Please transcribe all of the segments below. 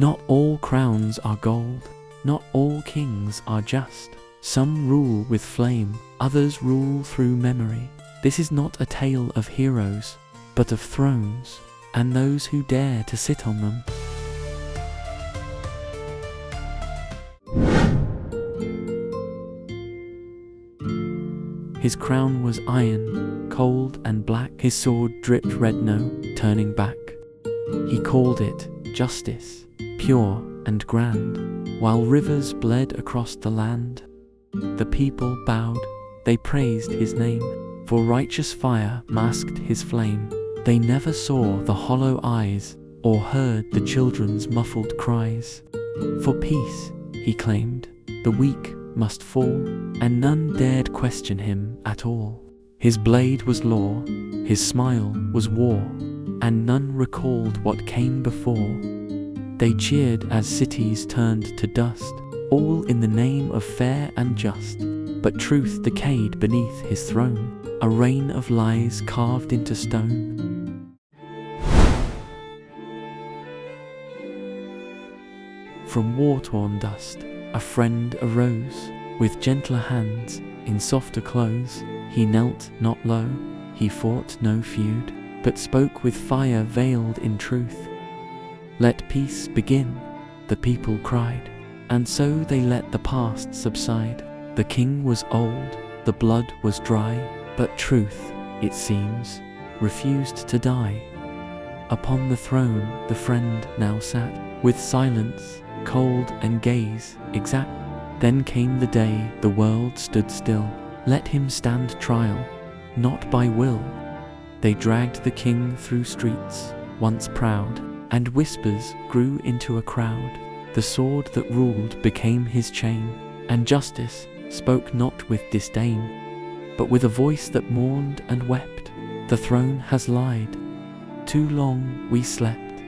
Not all crowns are gold, not all kings are just. Some rule with flame, others rule through memory. This is not a tale of heroes, but of thrones, and those who dare to sit on them. His crown was iron, cold and black. His sword dripped red, no turning back. He called it justice, pure and grand, while rivers bled across the land. The people bowed, they praised his name, for righteous fire masked his flame. They never saw the hollow eyes, or heard the children's muffled cries. For peace, he claimed, the weak must fall, and none dared question him at all. His blade was law, his smile was war, and none recalled what came before. They cheered as cities turned to dust, all in the name of fair and just. But truth decayed beneath his throne, a reign of lies carved into stone. From war-torn dust, a friend arose, with gentler hands, in softer clothes. He knelt not low, he fought no feud, but spoke with fire veiled in truth. Let peace begin, the people cried, and so they let the past subside. The king was old, the blood was dry, but truth, it seems, refused to die. Upon the throne the friend now sat, with silence, cold and gaze exact. Then came the day the world stood still. Let him stand trial, not by will. They dragged the king through streets, once proud, and whispers grew into a crowd. The sword that ruled became his chain, and justice spoke not with disdain, but with a voice that mourned and wept. The throne has lied, too long we slept.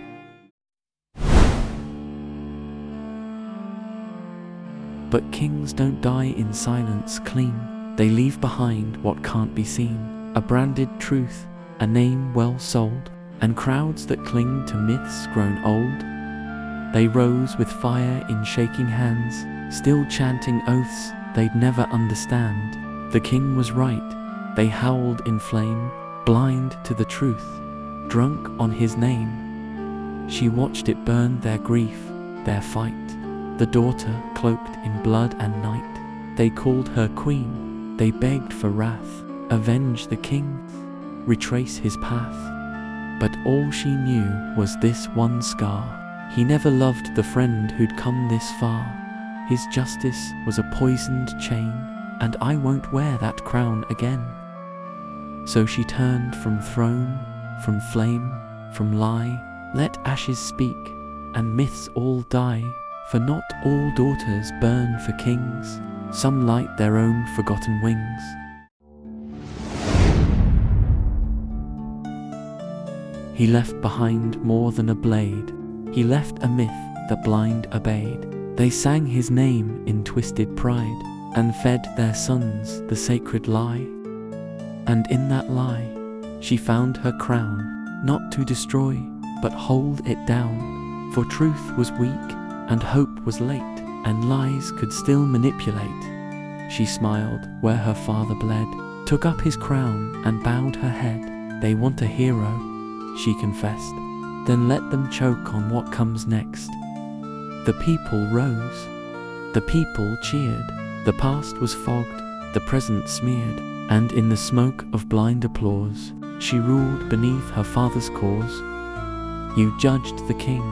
But kings don't die in silence clean. They leave behind what can't be seen, a branded truth, a name well sold, and crowds that cling to myths grown old. They rose with fire in shaking hands, still chanting oaths they'd never understand. The king was right, they howled in flame, blind to the truth, drunk on his name. She watched it burn their grief, their fight. The daughter cloaked in blood and night. They called her queen, they begged for wrath, avenge the king, retrace his path. But all she knew was this one scar. He never loved the friend who'd come this far. His justice was a poisoned chain, and I won't wear that crown again. So she turned from throne, from flame, from lie. Let ashes speak, and myths all die. For not all daughters burn for kings, some light their own forgotten wings. He left behind more than a blade. He left a myth that blind obeyed. They sang his name in twisted pride, and fed their sons the sacred lie. And in that lie, she found her crown, not to destroy, but hold it down. For truth was weak, and hope was late, and lies could still manipulate. She smiled where her father bled, took up his crown and bowed her head. They want a hero, she confessed, then let them choke on what comes next. The people rose, the people cheered. The past was fogged, the present smeared, and in the smoke of blind applause, she ruled beneath her father's cause. You judged the king,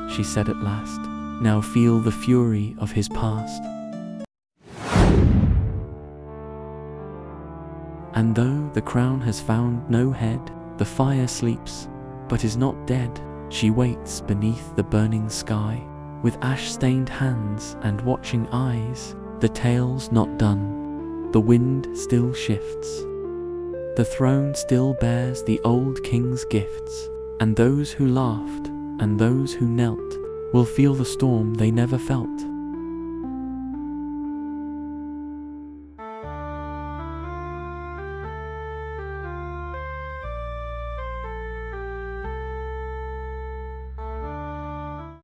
she said at last. Now feel the fury of his past. And though the crown has found no head, the fire sleeps, but is not dead. She waits beneath the burning sky, with ash-stained hands and watching eyes. The tale's not done, the wind still shifts. The throne still bears the old king's gifts, and those who laughed, and those who knelt, will feel the storm they never felt.